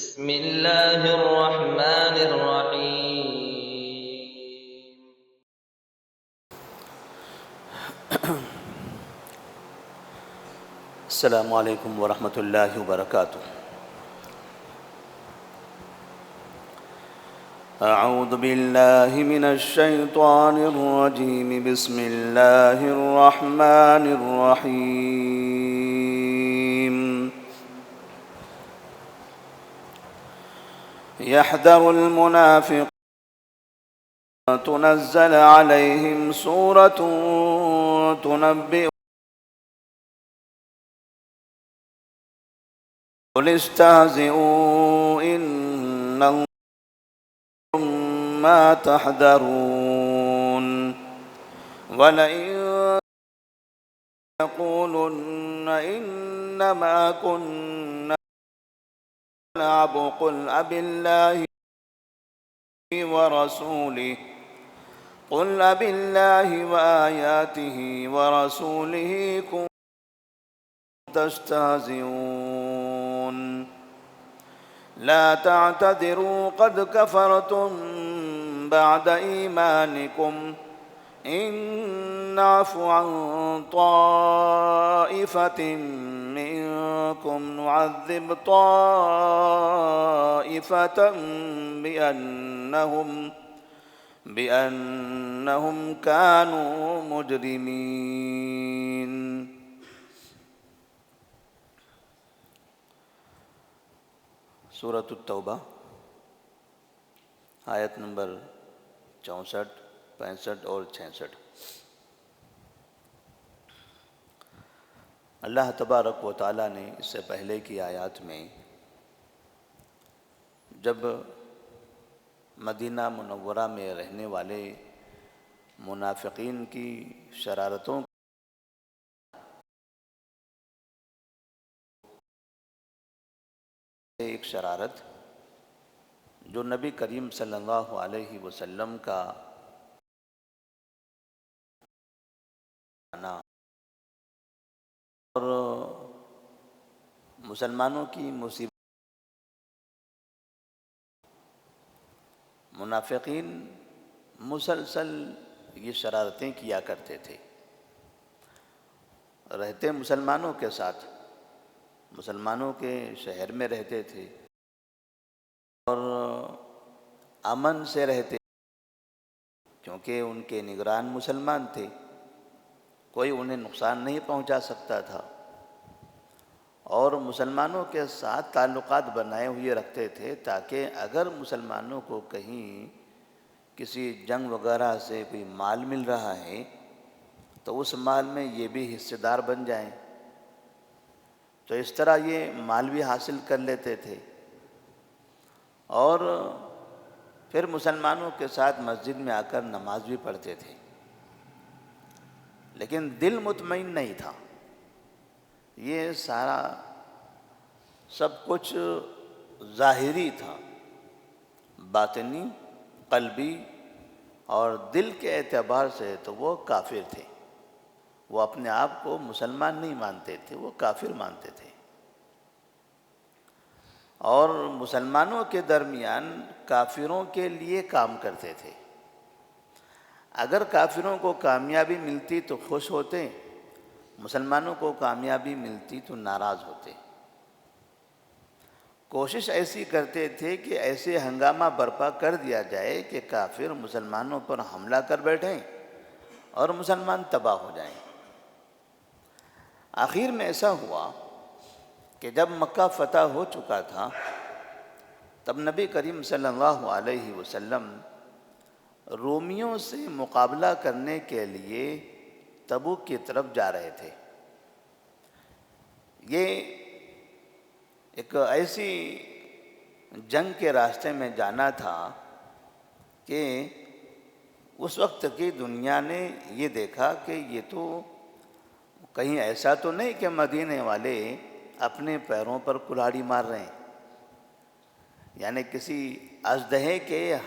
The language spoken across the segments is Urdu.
بسم الله الرحمن الرحيم. السلام علیکم ورحمۃ اللہ وبرکاتہ۔ اعوذ باللہ من الشیطان الرجیم، بسم اللہ الرحمن الرحیم۔ يحذر المنافقون تنزل عليهم سورة تنبئ قل استهزئوا إن الله ما تحذرون ولئن يقولن إنما كنا نلعب قل أبالله وآياته ورسوله كنتم تستهزئون لا تعتذروا قد كفرتم بعد إيمانكم إن نعف عن طائفة منكم نعذب طائفة بأنهم كانوا مجرمين۔ سورۃ التوبہ آیت نمبر 64، 65 اور 66۔ اللہ تبارک و تعالیٰ نے اس سے پہلے کی آیات میں جب مدینہ منورہ میں رہنے والے منافقین کی شرارتوں ایک شرارت جو نبی کریم صلی اللہ علیہ وسلم کا اور مسلمانوں کی مصیبت، منافقین مسلسل یہ شرارتیں کیا کرتے تھے، رہتے مسلمانوں کے ساتھ، مسلمانوں کے شہر میں رہتے تھے اور امن سے رہتے کیونکہ ان کے نگران مسلمان تھے، کوئی انہیں نقصان نہیں پہنچا سکتا تھا، اور مسلمانوں کے ساتھ تعلقات بنائے ہوئے رکھتے تھے تاکہ اگر مسلمانوں کو کہیں کسی جنگ وغیرہ سے کوئی مال مل رہا ہے تو اس مال میں یہ بھی حصے دار بن جائیں، تو اس طرح یہ مال بھی حاصل کر لیتے تھے، اور پھر مسلمانوں کے ساتھ مسجد میں آ کر نماز بھی پڑھتے تھے، لیکن دل مطمئن نہیں تھا۔ یہ سارا سب کچھ ظاہری تھا، باطنی، قلبی اور دل کے اعتبار سے تو وہ کافر تھے، وہ اپنے آپ کو مسلمان نہیں مانتے تھے، وہ کافر مانتے تھے، اور مسلمانوں کے درمیان کافروں کے لیے کام کرتے تھے۔ اگر کافروں کو کامیابی ملتی تو خوش ہوتے، مسلمانوں کو کامیابی ملتی تو ناراض ہوتے۔ کوشش ایسی کرتے تھے کہ ایسے ہنگامہ برپا کر دیا جائے کہ کافر مسلمانوں پر حملہ کر بیٹھیں اور مسلمان تباہ ہو جائیں۔ آخر میں ایسا ہوا کہ جب مکہ فتح ہو چکا تھا تب نبی کریم صلی اللہ علیہ وسلم رومیوں سے مقابلہ کرنے کے لیے تبوک کی طرف جا رہے تھے۔ یہ ایک ایسی جنگ کے راستے میں جانا تھا کہ اس وقت کی دنیا نے یہ دیکھا کہ یہ تو کہیں ایسا تو نہیں کہ مدینے والے اپنے پیروں پر کلاڑی مار رہے ہیں، یعنی کسی اژدہے کے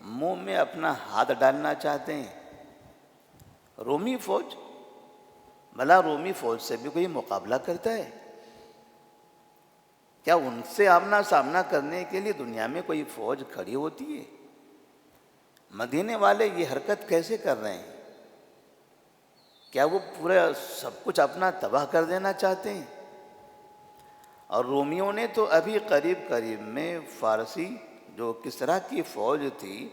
منہ میں اپنا ہاتھ ڈالنا چاہتے ہیں۔ رومی فوج، بھلا رومی فوج سے بھی کوئی مقابلہ کرتا ہے؟ کیا ان سے آمنا سامنا کرنے کے لیے دنیا میں کوئی فوج کھڑی ہوتی ہے؟ مدینے والے یہ حرکت کیسے کر رہے ہیں؟ کیا وہ پورا سب کچھ اپنا تباہ کر دینا چاہتے ہیں؟ اور رومیوں نے تو ابھی قریب قریب میں فارسی جو کسریٰ کی فوج تھی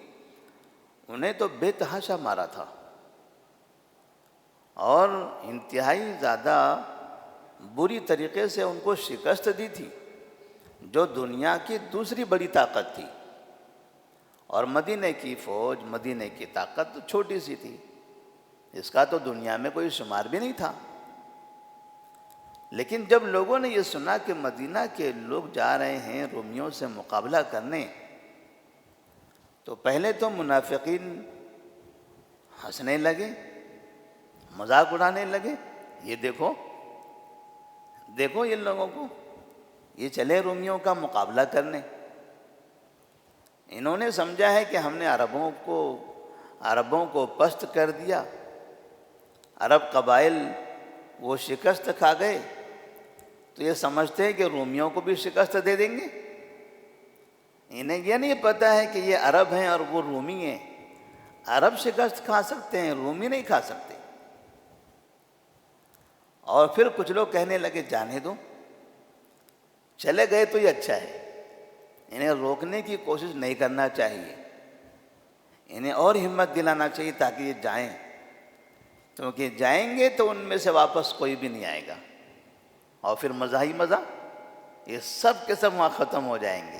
انہیں تو بے تحاشا مارا تھا، اور انتہائی زیادہ بری طریقے سے ان کو شکست دی تھی، جو دنیا کی دوسری بڑی طاقت تھی، اور مدینے کی فوج، مدینے کی طاقت تو چھوٹی سی تھی، اس کا تو دنیا میں کوئی شمار بھی نہیں تھا۔ لیکن جب لوگوں نے یہ سنا کہ مدینہ کے لوگ جا رہے ہیں رومیوں سے مقابلہ کرنے، تو پہلے تو منافقین ہنسنے لگے، مذاق اڑانے لگے، یہ دیکھو دیکھو ان لوگوں کو، یہ چلے رومیوں کا مقابلہ کرنے۔ انہوں نے سمجھا ہے کہ ہم نے عربوں کو پست کر دیا، عرب قبائل وہ شکست کھا گئے، تو یہ سمجھتے ہیں کہ رومیوں کو بھی شکست دے دیں گے۔ انہیں یہ نہیں پتہ ہے کہ یہ عرب ہیں اور وہ رومی ہیں، عرب شکست کھا سکتے ہیں، رومی نہیں کھا سکتے۔ اور پھر کچھ لوگ کہنے لگے جانے دو، چلے گئے تو یہ اچھا ہے، انہیں روکنے کی کوشش نہیں کرنا چاہیے، انہیں اور ہمت دلانا چاہیے تاکہ یہ جائیں، کیونکہ جائیں گے تو ان میں سے واپس کوئی بھی نہیں آئے گا، اور پھر مزہ ہی مزہ، یہ سب کے سب وہاں ختم ہو جائیں گے۔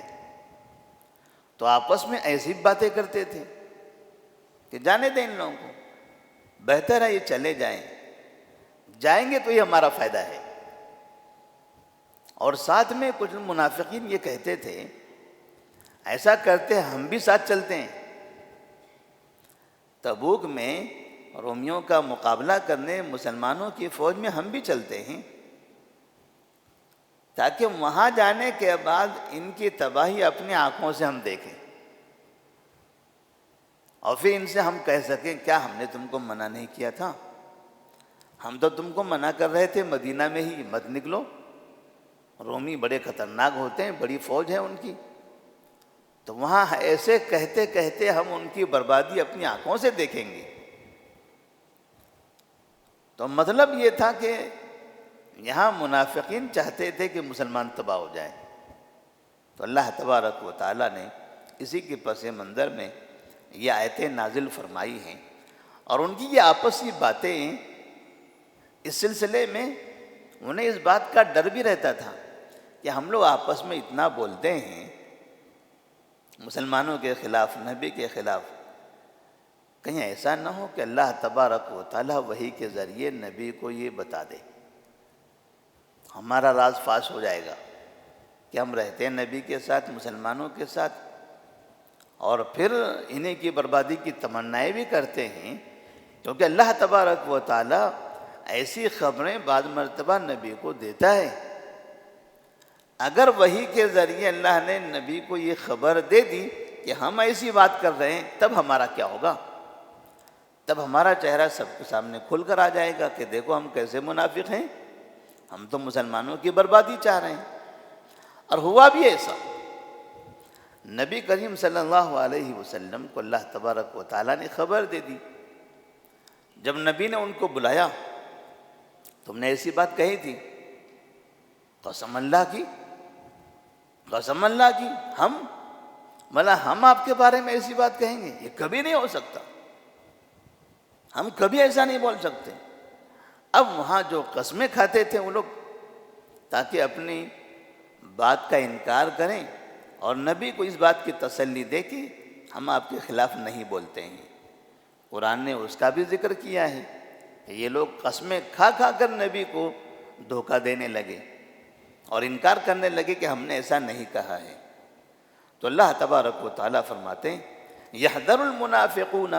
تو آپس میں ایسی باتیں کرتے تھے کہ جانے دیں ان لوگوں کو، بہتر ہے یہ چلے جائیں، جائیں گے تو یہ ہمارا فائدہ ہے۔ اور ساتھ میں کچھ منافقین یہ کہتے تھے ایسا کرتے ہم بھی ساتھ چلتے ہیں، تبوک میں رومیوں کا مقابلہ کرنے مسلمانوں کی فوج میں ہم بھی چلتے ہیں، تاکہ وہاں جانے کے بعد ان کی تباہی اپنی آنکھوں سے ہم دیکھیں، اور پھر ان سے ہم کہہ سکیں کیا ہم نے تم کو منع نہیں کیا تھا؟ ہم تو تم کو منع کر رہے تھے مدینہ میں ہی مت نکلو، رومی بڑے خطرناک ہوتے ہیں، بڑی فوج ہے ان کی۔ تو وہاں ایسے کہتے کہتے ہم ان کی بربادی اپنی آنکھوں سے دیکھیں گے۔ تو مطلب یہ تھا کہ یہاں منافقین چاہتے تھے کہ مسلمان تباہ ہو جائیں، تو اللہ تبارک و تعالیٰ نے اسی کے پس منظر میں یہ آیتیں نازل فرمائی ہیں، اور ان کی یہ آپسی باتیں، اس سلسلے میں انہیں اس بات کا ڈر بھی رہتا تھا کہ ہم لوگ آپس میں اتنا بولتے ہیں مسلمانوں کے خلاف، نبی کے خلاف، کہیں ایسا نہ ہو کہ اللہ تبارک و تعالیٰ وحی کے ذریعے نبی کو یہ بتا دے، ہمارا راز فاش ہو جائے گا کہ ہم رہتے ہیں نبی کے ساتھ، مسلمانوں کے ساتھ، اور پھر انہیں کی بربادی کی تمنائیں بھی کرتے ہیں، کیونکہ اللہ تبارک و تعالیٰ ایسی خبریں بعض مرتبہ نبی کو دیتا ہے۔ اگر وحی کے ذریعے اللہ نے نبی کو یہ خبر دے دی کہ ہم ایسی بات کر رہے ہیں، تب ہمارا کیا ہوگا؟ تب ہمارا چہرہ سب کے سامنے کھل کر آ جائے گا کہ دیکھو ہم کیسے منافق ہیں، ہم تو مسلمانوں کی بربادی چاہ رہے ہیں۔ اور ہوا بھی ایسا، نبی کریم صلی اللہ علیہ وسلم کو اللہ تبارک و تعالیٰ نے خبر دے دی۔ جب نبی نے ان کو بلایا، تم نے ایسی بات کہی تھی، قسم اللہ کی، قسم اللہ کی، ہم آپ کے بارے میں ایسی بات کہیں گے؟ یہ کبھی نہیں ہو سکتا، ہم کبھی ایسا نہیں بول سکتے۔ اب وہاں جو قسمیں کھاتے تھے وہ لوگ، تاکہ اپنی بات کا انکار کریں اور نبی کو اس بات کی تسلی دے کہ ہم آپ کے خلاف نہیں بولتے ہیں، قرآن نے اس کا بھی ذکر کیا ہے کہ یہ لوگ قسمیں کھا کھا کر نبی کو دھوکہ دینے لگے اور انکار کرنے لگے کہ ہم نے ایسا نہیں کہا ہے۔ تو اللہ تبارک و تعالیٰ فرماتے ہیں یحذر المنافقون،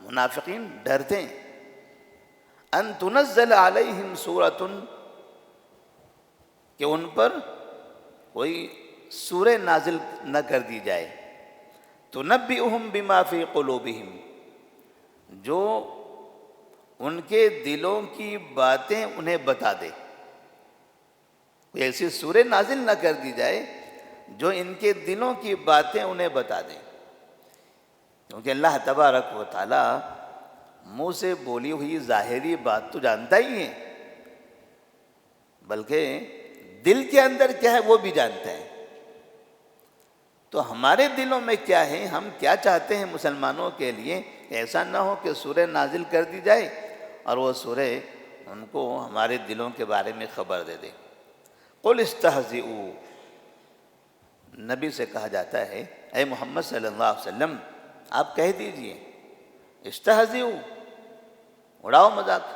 منافقین ڈرتے ہیں، ان تنزل علیہم سورۃ، کہ ان پر کوئی سورہ نازل نہ کر دی جائے، تنبئہم بما فی قلوبہم، جو ان کے دلوں کی باتیں انہیں بتا دے۔ کوئی ایسی سورہ نازل نہ کر دی جائے جو ان کے دلوں کی باتیں انہیں بتا دیں، کیونکہ اللہ تبارک و تعالی منہ سے بولی ہوئی ظاہری بات تو جانتا ہی ہے، بلکہ دل کے اندر کیا ہے وہ بھی جانتا ہے۔ تو ہمارے دلوں میں کیا ہے، ہم کیا چاہتے ہیں مسلمانوں کے لیے، ایسا نہ ہو کہ سورہ نازل کر دی جائے اور وہ سورہ ان کو ہمارے دلوں کے بارے میں خبر دے دے۔ قل استہزئوا، نبی سے کہا جاتا ہے اے محمد صلی اللہ علیہ وسلم آپ کہہ دیجئے، استہزئوا، اڑاؤ مذاق،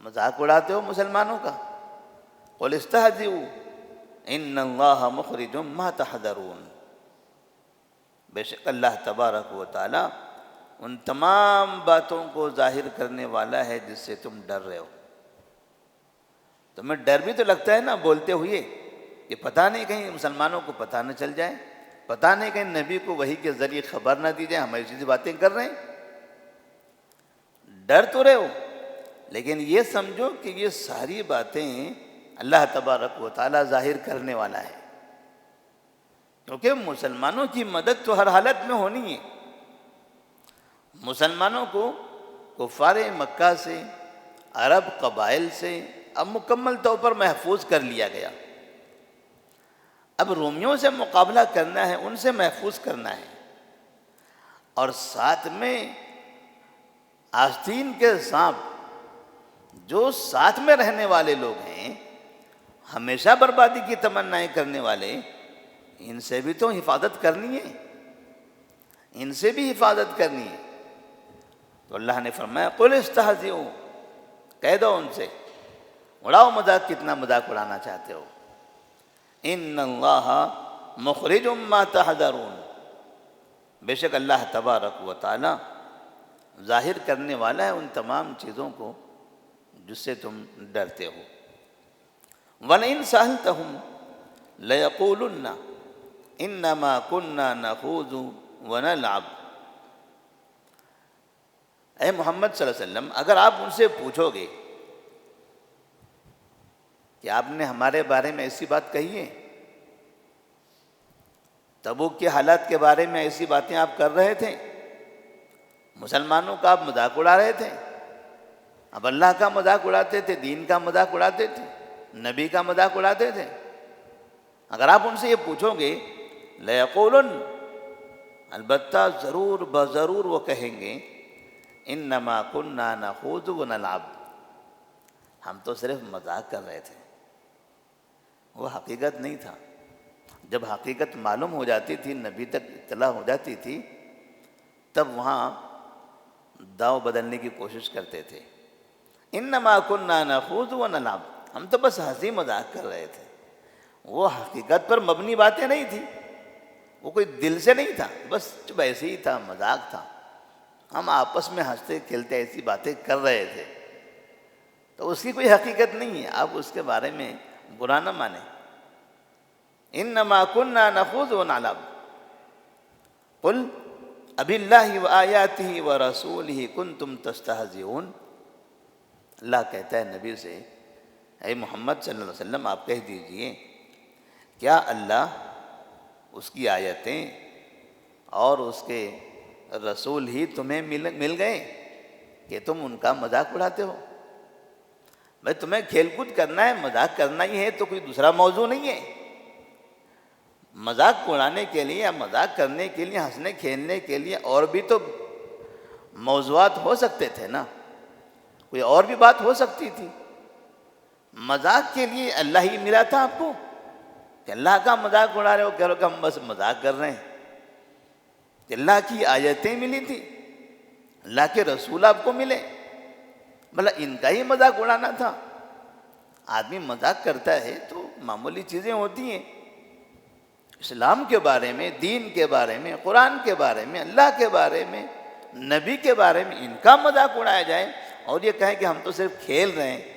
مذاق اڑاتے ہو مسلمانوں کا۔ قل استہزئوا ان اللہ مخرج ما تحذرون، بے شک اللہ تبارک و تعالی ان تمام باتوں کو ظاہر کرنے والا ہے جس سے تم ڈر رہے ہو۔ تمہیں ڈر بھی تو لگتا ہے نا بولتے ہوئے کہ پتہ نہیں کہیں مسلمانوں کو پتہ نہ چل جائے، پتہ نہیں کہیں نبی کو وحی کے ذریعے خبر نہ دی جائے ہم ایسی باتیں کر رہے ہیں۔ ڈر تو رہے ہو، لیکن یہ سمجھو کہ یہ ساری باتیں اللہ تبارک و تعالی ظاہر کرنے والا ہے، کیونکہ مسلمانوں کی مدد تو ہر حالت میں ہونی ہے۔ مسلمانوں کو کفار مکہ سے، عرب قبائل سے اب مکمل طور پر محفوظ کر لیا گیا، اب رومیوں سے مقابلہ کرنا ہے، ان سے محفوظ کرنا ہے، اور ساتھ میں آستین کے سانپ جو ساتھ میں رہنے والے لوگ ہیں، ہمیشہ بربادی کی تمنائیں کرنے والے، ان سے بھی تو حفاظت کرنی ہے، ان سے بھی حفاظت کرنی ہے۔ تو اللہ نے فرمایا قل استہزئوا، کہہ دو ان سے اڑاؤ مذاق، کتنا مذاق اڑانا چاہتے ہو۔ ان اللہ مخرج ما تحذرون، بے شک اللہ تبارک و تعالی ظاہر کرنے والا ہے ان تمام چیزوں کو جس سے تم ڈرتے ہو۔ وَلَئِن سَأَلْتَهُمْ لَيَقُولُنَّ إِنَّمَا كُنَّا نَخُوضُ وَنَلْعَبُ، اے محمد صلی اللہ علیہ وسلم اگر آپ ان سے پوچھو گے کہ آپ نے ہمارے بارے میں ایسی بات کہی ہے، تبوک کے حالات کے بارے میں ایسی باتیں آپ کر رہے تھے، مسلمانوں کا آپ مذاق اڑا رہے تھے، اب اللہ کا مذاق اڑاتے تھے، دین کا مذاق اڑاتے تھے، نبی کا مذاق اڑاتے تھے، اگر آپ ان سے یہ پوچھو گے لَيَقُولُنَّ، البتہ ضرور بضرور وہ کہیں گے انما كنا نخوض ونلعب، ہم تو صرف مذاق کر رہے تھے، وہ حقیقت نہیں تھا۔ جب حقیقت معلوم ہو جاتی تھی، نبی تک اطلاع ہو جاتی تھی، تب وہاں داؤ بدلنے کی کوشش کرتے تھے۔ انما كنا نخوض ونلعب، ہم تو بس ہنسی مذاق کر رہے تھے، وہ حقیقت پر مبنی باتیں نہیں تھی، وہ کوئی دل سے نہیں تھا، بس چپ ایسے ہی تھا، مذاق تھا، ہم آپس میں ہنستے کھیلتے ایسی باتیں کر رہے تھے، تو اس کی کوئی حقیقت نہیں ہے، آپ اس کے بارے میں برا نہ مانیں۔ انما كنا نخوض ونلعب قل اباللہ وآیاتہ ورسولہ کنتم تستہزئون، اللہ کہتا ہے نبی سے اے محمد صلی اللہ علیہ وسلم آپ کہہ دیجئے کیا اللہ، اس کی آیتیں اور اس کے رسول ہی تمہیں مل گئے کہ تم ان کا مذاق اڑاتے ہو؟ بھائی تمہیں کھیل کود کرنا ہے، مذاق کرنا ہی ہے تو کوئی دوسرا موضوع نہیں ہے۔ مذاق اڑانے کے لیے یا مذاق کرنے کے لیے، ہنسنے کھیلنے کے لیے اور بھی تو موضوعات ہو سکتے تھے نا، کوئی اور بھی بات ہو سکتی تھی۔ مذاق کے لیے اللہ ہی ملا تھا آپ کو کہ اللہ کا مذاق اڑا رہے ہو، کہہ رہے ہو کہ ہم بس مذاق کر رہے ہیں، کہ اللہ کی آیتیں ملی تھی، اللہ کے رسول آپ کو ملے، مطلب ان کا ہی مذاق اڑانا تھا۔ آدمی مذاق کرتا ہے تو معمولی چیزیں ہوتی ہیں، اسلام کے بارے میں، دین کے بارے میں، قرآن کے بارے میں، اللہ کے بارے میں، نبی کے بارے میں ان کا مذاق اڑایا جائے اور یہ کہیں کہ ہم تو صرف کھیل رہے ہیں،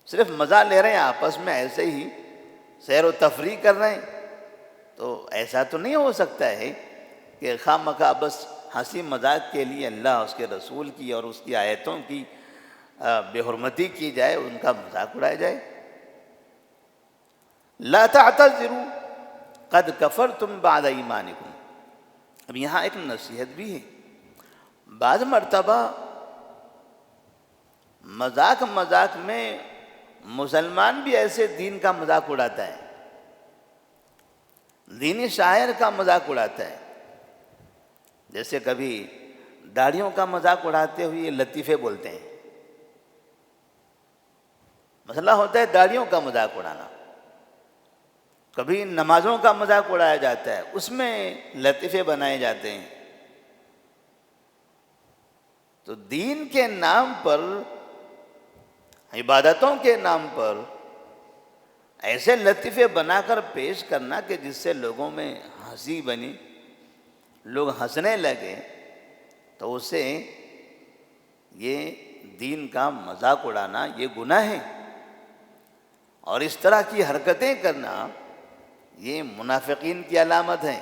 صرف مزہ لے رہے ہیں، آپس میں ایسے ہی سیر و تفریح کر رہے ہیں، تو ایسا تو نہیں ہو سکتا ہے کہ خواہ مخواہ بس ہنسی مذاق کے لیے اللہ اس کے رسول کی اور اس کی آیتوں کی بے حرمتی کی جائے، ان کا مذاق اڑایا جائے۔ لا تعتذروا قد کفرتم بعد ایمانکم. اب یہاں ایک نصیحت بھی ہے. بعض مرتبہ مذاق میں مسلمان بھی ایسے دین کا مذاق اڑاتا ہے، دینی شاعر کا مذاق اڑاتا ہے. جیسے کبھی داڑھیوں کا مذاق اڑاتے ہوئے لطیفے بولتے ہیں. مسئلہ ہوتا ہے داڑھیوں کا مذاق اڑانا. کبھی نمازوں کا مذاق اڑایا جاتا ہے، اس میں لطیفے بنائے جاتے ہیں. تو دین کے نام پر، عبادتوں کے نام پر ایسے لطیفے بنا کر پیش کرنا کہ جس سے لوگوں میں ہنسی بنی، لوگ ہنسنے لگے، تو اسے یہ دین کا مذاق اڑانا یہ گناہ ہے. اور اس طرح کی حرکتیں کرنا یہ منافقین کی علامت ہے.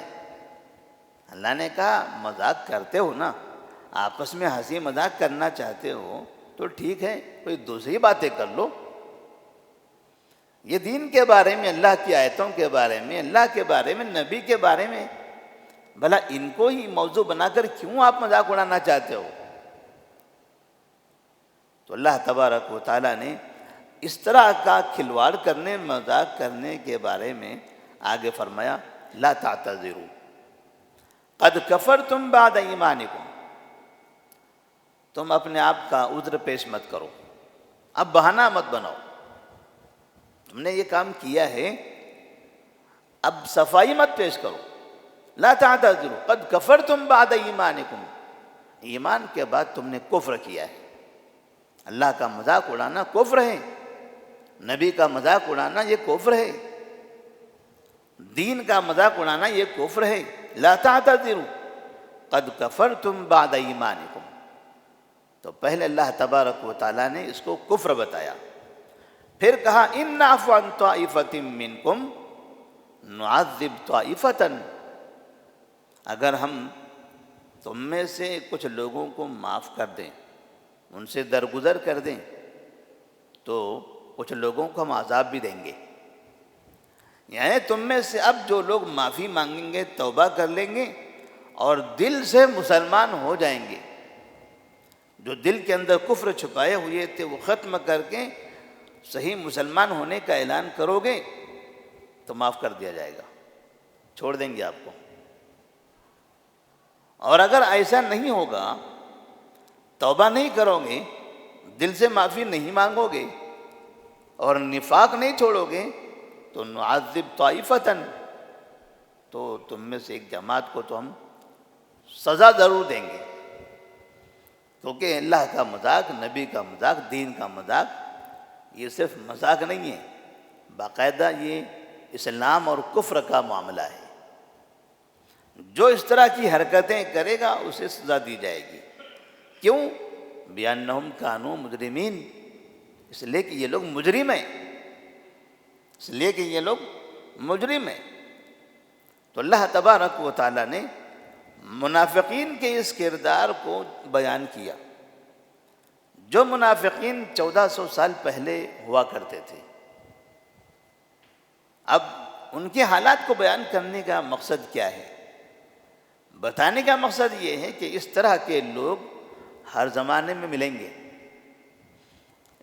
اللہ نے کہا مذاق کرتے ہو نا، آپس میں ہنسی مذاق کرنا چاہتے ہو تو ٹھیک ہے، کوئی دوسری باتیں کر لو. یہ دین کے بارے میں، اللہ کی آیتوں کے بارے میں، اللہ کے بارے میں، نبی کے بارے میں، بھلا ان کو ہی موضوع بنا کر کیوں آپ مذاق اڑانا چاہتے ہو؟ تو اللہ تبارک و تعالیٰ نے اس طرح کا کھلواڑ کرنے، مذاق کرنے کے بارے میں آگے فرمایا لا تعتذروا قد کفرتم بعد ایمانکم. تم اپنے آپ کا عذر پیش مت کرو، اب بہانہ مت بناؤ. تم نے یہ کام کیا ہے، اب صفائی مت پیش کرو. لا تعتذروا قد کفرتم بعد ایمانکم. ایمان کے بعد تم نے کفر کیا ہے. اللہ کا مذاق اڑانا کفر ہے، نبی کا مذاق اڑانا یہ کفر ہے، دین کا مذاق اڑانا یہ کفر ہے. لا تعتذروا قد کفرتم بعد ایمانکم. تو پہلے اللہ تبارک و تعالیٰ نے اس کو کفر بتایا، پھر کہا ان نعفو عن طائفۃ منکم نعذب طائفۃ. اگر ہم تم میں سے کچھ لوگوں کو معاف کر دیں، ان سے درگزر کر دیں، تو کچھ لوگوں کو ہم عذاب بھی دیں گے. یعنی تم میں سے اب جو لوگ معافی مانگیں گے، توبہ کر لیں گے اور دل سے مسلمان ہو جائیں گے، جو دل کے اندر کفر چھپائے ہوئے تھے وہ ختم کر کے صحیح مسلمان ہونے کا اعلان کرو گے تو معاف کر دیا جائے گا، چھوڑ دیں گے آپ کو. اور اگر ایسا نہیں ہوگا، توبہ نہیں کرو گے، دل سے معافی نہیں مانگو گے اور نفاق نہیں چھوڑو گے، تو نعذب طائفۃ، تو تم میں سے ایک جماعت کو تو ہم سزا ضرور دیں گے. کیونکہ اللہ کا مذاق، نبی کا مذاق، دین کا مذاق یہ صرف مذاق نہیں ہے، باقاعدہ یہ اسلام اور کفر کا معاملہ ہے. جو اس طرح کی حرکتیں کرے گا اسے سزا دی جائے گی. کیوں؟ بِأَنَّهُمْ كَانُوا مُجْرِمِينَ، اس لیے کہ یہ لوگ مجرم ہیں، اس لیے کہ یہ لوگ مجرم ہیں. تو اللہ تبارک و تعالیٰ نے منافقین کے اس کردار کو بیان کیا. جو منافقین 1400 سال پہلے ہوا کرتے تھے، اب ان کے حالات کو بیان کرنے کا مقصد کیا ہے؟ بتانے کا مقصد یہ ہے کہ اس طرح کے لوگ ہر زمانے میں ملیں گے.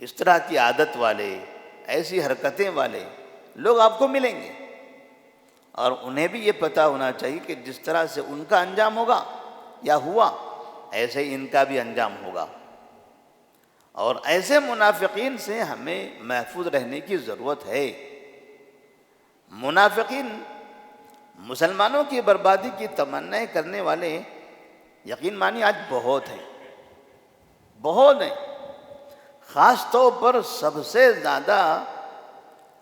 اس طرح کی عادت والے، ایسی حرکتیں والے لوگ آپ کو ملیں گے، اور انہیں بھی یہ پتہ ہونا چاہیے کہ جس طرح سے ان کا انجام ہوگا یا ہوا، ایسے ہی ان کا بھی انجام ہوگا. اور ایسے منافقین سے ہمیں محفوظ رہنے کی ضرورت ہے. منافقین مسلمانوں کی بربادی کی تمنائیں کرنے والے یقین مانی آج بہت ہیں، بہت ہیں. خاص طور پر سب سے زیادہ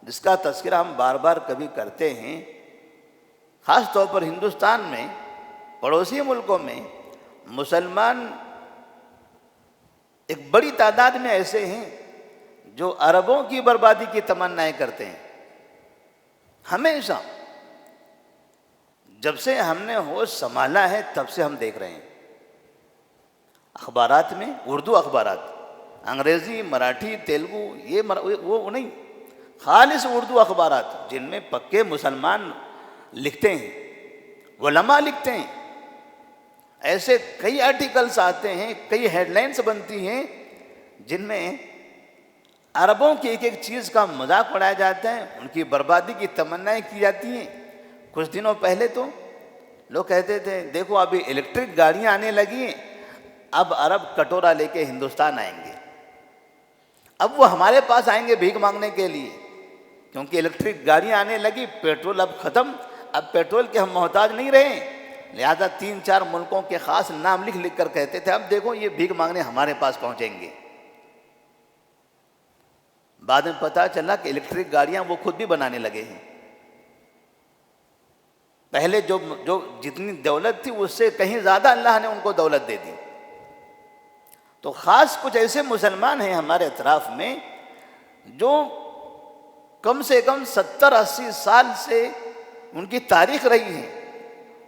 جس کا تذکرہ ہم بار بار کبھی کرتے ہیں، خاص طور پر ہندوستان میں، پڑوسی ملکوں میں مسلمان ایک بڑی تعداد میں ایسے ہیں جو عربوں کی بربادی کی تمنائیں کرتے ہیں. ہمیشہ جب سے ہم نے ہوش سنبھالا ہے تب سے ہم دیکھ رہے ہیں اخبارات میں، اردو اخبارات، انگریزی، مراٹھی، تیلگو، وہ نہیں، خالص اردو اخبارات جن میں پکے مسلمان لکھتے ہیں، علماء لکھتے ہیں. ایسے کئی آرٹیکلز آتے ہیں، کئی ہیڈ لائنز بنتی ہیں جن میں عربوں کی ایک ایک چیز کا مذاق اڑایا جاتا ہے، ان کی بربادی کی تمنائیں کی جاتی ہیں. کچھ دنوں پہلے تو لوگ کہتے تھے دیکھو ابھی الیکٹرک گاڑیاں آنے لگی ہیں، اب عرب کٹورا لے کے ہندوستان آئیں گے، اب وہ ہمارے پاس آئیں گے بھیک مانگنے کے لیے، کیونکہ الیکٹرک گاڑیاں آنے لگی، پیٹرول اب ختم، اب پیٹرول کے ہم محتاج نہیں رہے. لہذا 3-4 ملکوں کے خاص نام لکھ لکھ کر کہتے تھے اب دیکھو یہ بھیک مانگنے ہمارے پاس پہنچیں گے. بعد میں پتا چلا کہ الیکٹرک گاڑیاں وہ خود بھی بنانے لگے ہیں. پہلے جو جتنی دولت تھی اس سے کہیں زیادہ اللہ نے ان کو دولت دے دی. تو خاص کچھ ایسے مسلمان ہیں ہمارے اطراف میں جو کم سے کم 70-80 سال سے ان کی تاریخ رہی ہے،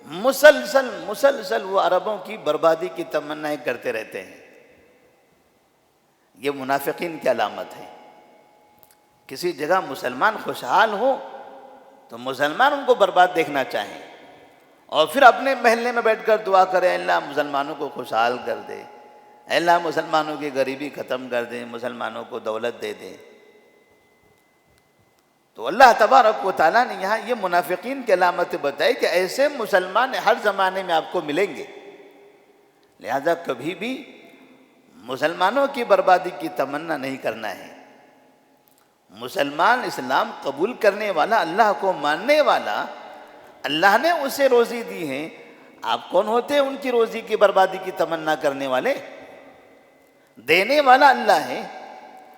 مسلسل وہ عربوں کی بربادی کی تمنائیں کرتے رہتے ہیں. یہ منافقین کی علامت ہے. کسی جگہ مسلمان خوشحال ہو تو مسلمان ان کو برباد دیکھنا چاہیں، اور پھر اپنے محلے میں بیٹھ کر دعا کریں اللہ مسلمانوں کو خوشحال کر دے، اللہ مسلمانوں کی غریبی ختم کر دے، مسلمانوں کو دولت دے دے. تو اللہ تبارک و تعالیٰ نے یہاں یہ منافقین کی علامت بتائی کہ ایسے مسلمان ہر زمانے میں آپ کو ملیں گے. لہذا کبھی بھی مسلمانوں کی بربادی کی تمنا نہیں کرنا ہے. مسلمان اسلام قبول کرنے والا، اللہ کو ماننے والا، اللہ نے اسے روزی دی ہے. آپ کون ہوتے ہیں ان کی روزی کی بربادی کی تمنا کرنے والے؟ دینے والا اللہ ہے.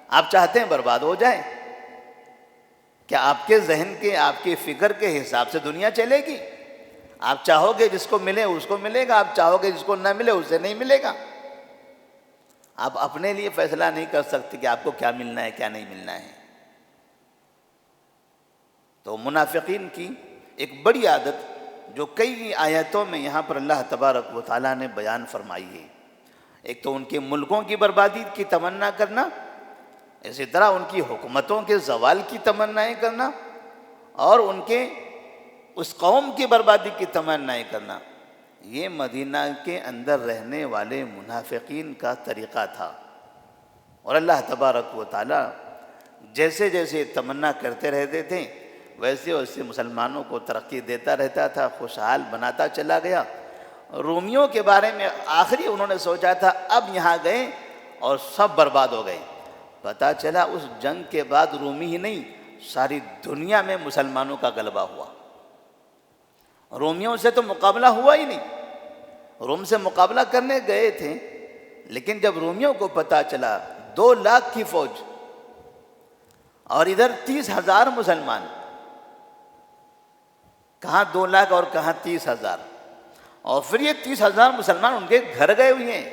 آپ چاہتے ہیں برباد ہو جائے؟ کیا آپ کے ذہن کے، آپ کی فکر کے حساب سے دنیا چلے گی؟ آپ چاہو گے جس کو ملے اس کو ملے گا، آپ چاہو گے جس کو نہ ملے اسے نہیں ملے گا. آپ اپنے لیے فیصلہ نہیں کر سکتے کہ آپ کو کیا ملنا ہے کیا نہیں ملنا ہے. تو منافقین کی ایک بڑی عادت جو کئی آیتوں میں یہاں پر اللہ تبارک و تعالیٰ نے بیان فرمائی ہے، ایک تو ان کے ملکوں کی بربادی کی تمنا کرنا، اسی طرح ان کی حکومتوں کے زوال کی تمنائیں کرنا، اور ان کے اس قوم کی بربادی کی تمنائیں کرنا. یہ مدینہ کے اندر رہنے والے منافقین کا طریقہ تھا. اور اللہ تبارک و تعالیٰ جیسے جیسے تمنا کرتے رہتے تھے ویسے ویسے مسلمانوں کو ترقی دیتا رہتا تھا، خوشحال بناتا چلا گیا. رومیوں کے بارے میں آخری انہوں نے سوچا تھا اب یہاں گئے اور سب برباد ہو گئے. پتہ چلا اس جنگ کے بعد رومی ہی نہیں ساری دنیا میں مسلمانوں کا غلبہ ہوا. رومیوں سے تو مقابلہ ہوا ہی نہیں. روم سے مقابلہ کرنے گئے تھے، لیکن جب رومیوں کو پتہ چلا 2 لاکھ کی فوج اور ادھر 30,000 مسلمان، کہاں 2 لاکھ اور کہاں 30,000، اور پھر یہ 30,000 مسلمان ان کے گھر گئے ہوئے ہیں.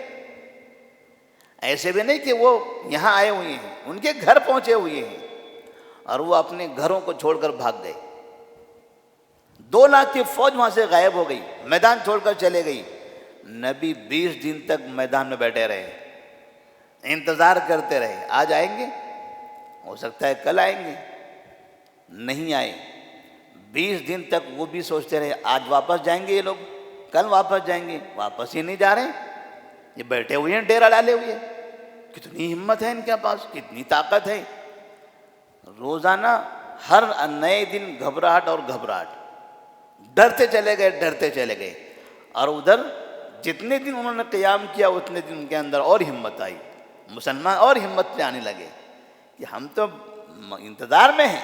ایسے بھی نہیں کہ وہ یہاں آئے ہوئے ہیں، ان کے گھر پہنچے ہوئے ہیں، اور وہ اپنے گھروں کو چھوڑ کر بھاگ گئے. 2 لاکھ کی فوج وہاں سے غائب ہو گئی، میدان چھوڑ کر چلے گئی. نبی 20 دن تک میدان میں بیٹھے رہے، انتظار کرتے رہے آج آئیں گے، ہو سکتا ہے کل آئیں گے. نہیں آئے. 20 دن تک وہ بھی سوچتے رہے آج واپس جائیں گے یہ لوگ، کل واپس جائیں گے، واپس ہی نہیں جا رہے ہیں. یہ بیٹھے ہوئے ہیں ڈیرا ڈالے ہوئے. کتنی ہمت ہے ان کے پاس، کتنی طاقت ہے. روزانہ ہر نئے دن گھبراہٹ اور گھبراہٹ، ڈرتے چلے گئے. اور ادھر جتنے دن انہوں نے قیام کیا اتنے دن ان کے اندر اور ہمت آئی. مسلمان اور ہمت پہ آنے لگے کہ ہم تو انتظار میں ہیں،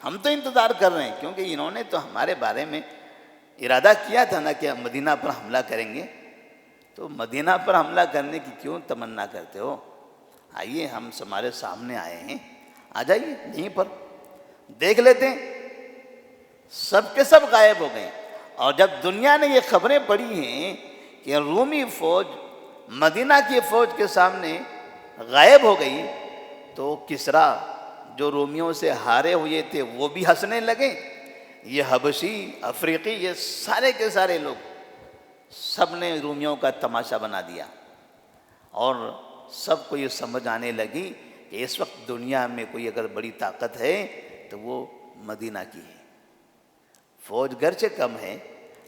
ہم تو انتظار کر رہے ہیں، کیونکہ انہوں نے تو ہمارے بارے میں ارادہ کیا تھا نا کہ ہم مدینہ پر حملہ کریں گے. تو مدینہ پر حملہ کرنے کی کیوں تمنا کرتے ہو؟ آئیے ہم ہمارے سامنے آئے ہیں، آ جائیے یہیں پر دیکھ لیتے ہیں. سب کے سب غائب ہو گئے. اور جب دنیا نے یہ خبریں پڑھی ہیں کہ رومی فوج مدینہ کی فوج کے سامنے غائب ہو گئی تو کسرا جو رومیوں سے ہارے ہوئے تھے وہ بھی ہنسنے لگے. یہ حبشی، افریقی، یہ سارے کے سارے لوگ سب نے رومیوں کا تماشا بنا دیا. اور سب کو یہ سمجھ آنے لگی کہ اس وقت دنیا میں کوئی اگر بڑی طاقت ہے تو وہ مدینہ کی ہے۔ فوج گرچہ کم ہے،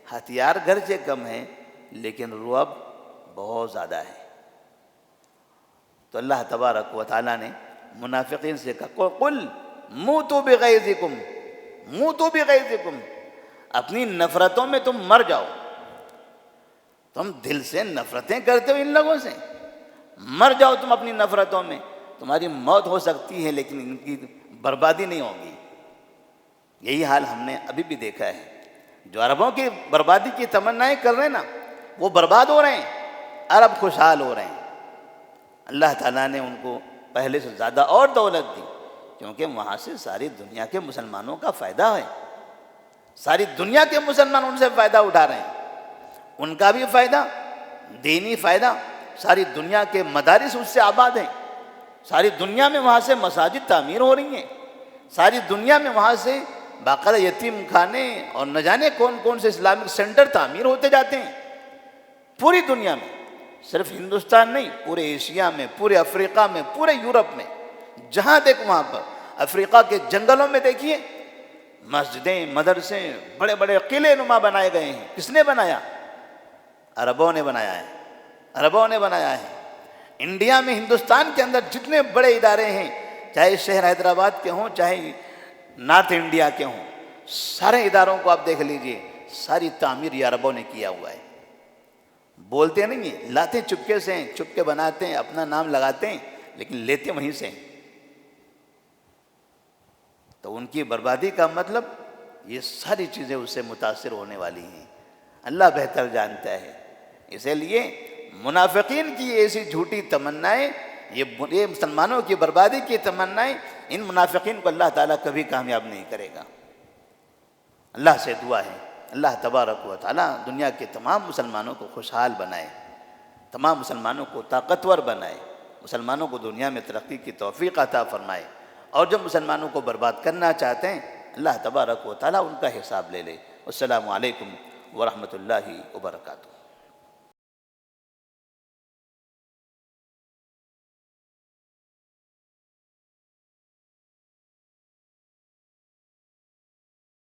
ہتھیار گرچہ کم ہے، لیکن رعب بہت زیادہ ہے۔ تو اللہ تبارک و تعالیٰ نے منافقین سے کہا قل موتوا بغیظکم، موتوا بغیظکم، اپنی نفرتوں میں تم مر جاؤ۔ تم دل سے نفرتیں کرتے ہو ان لوگوں سے، مر جاؤ تم اپنی نفرتوں میں، تمہاری موت ہو سکتی ہے لیکن ان کی بربادی نہیں ہوگی۔ یہی حال ہم نے ابھی بھی دیکھا ہے، جو عربوں کی بربادی کی تمنائیں کر رہے ہیں نا، وہ برباد ہو رہے ہیں، عرب خوشحال ہو رہے ہیں۔ اللہ تعالیٰ نے ان کو پہلے سے زیادہ اور دولت دی، کیونکہ وہاں سے ساری دنیا کے مسلمانوں کا فائدہ ہے، ساری دنیا کے مسلمان ان سے فائدہ اٹھا رہے ہیں، ان کا بھی فائدہ، دینی فائدہ، ساری دنیا کے مدارس اس سے آباد ہیں، ساری دنیا میں وہاں سے مساجد تعمیر ہو رہی ہیں، ساری دنیا میں وہاں سے باقاعدہ یتیم خانے اور نہ جانے کون کون سے اسلامک سینٹر تعمیر ہوتے جاتے ہیں پوری دنیا میں، صرف ہندوستان نہیں، پورے ایشیا میں، پورے افریقہ میں، پورے یورپ میں، جہاں دیکھ وہاں پر، افریقہ کے جنگلوں میں دیکھیے مسجدیں، مدرسے، بڑے بڑے قلعے نما بنائے گئے ہیں۔ کس نے بنایا؟ عربوں نے بنایا ہے، عربوں نے بنایا ہے۔ انڈیا میں، ہندوستان کے اندر جتنے بڑے ادارے ہیں، چاہے شہر حیدرآباد کے ہوں، چاہے نارتھ انڈیا کے ہوں، سارے اداروں کو آپ دیکھ لیجئے، ساری تعمیر یہ عربوں نے کیا ہوا ہے۔ بولتے نہیں ہیں، لاتے چپکے سے ہیں، چپکے بناتے ہیں، اپنا نام لگاتے ہیں، لیکن لیتے وہیں سے ہیں۔ تو ان کی بربادی کا مطلب یہ ساری چیزیں اس سے متاثر ہونے والی ہیں، اللہ بہتر جانتا ہے۔ اسی لیے منافقین کی ایسی جھوٹی تمنائیں، یہ مسلمانوں کی بربادی کی تمنائیں، ان منافقین کو اللہ تعالیٰ کبھی کامیاب نہیں کرے گا۔ اللہ سے دعا ہے اللہ تبارک و تعالیٰ دنیا کے تمام مسلمانوں کو خوشحال بنائے، تمام مسلمانوں کو طاقتور بنائے، مسلمانوں کو دنیا میں ترقی کی توفیق عطا فرمائے، اور جو مسلمانوں کو برباد کرنا چاہتے ہیں اللہ تبارک و تعالیٰ ان کا حساب لے لے۔ السلام علیکم ورحمۃ اللہ وبرکاتہ۔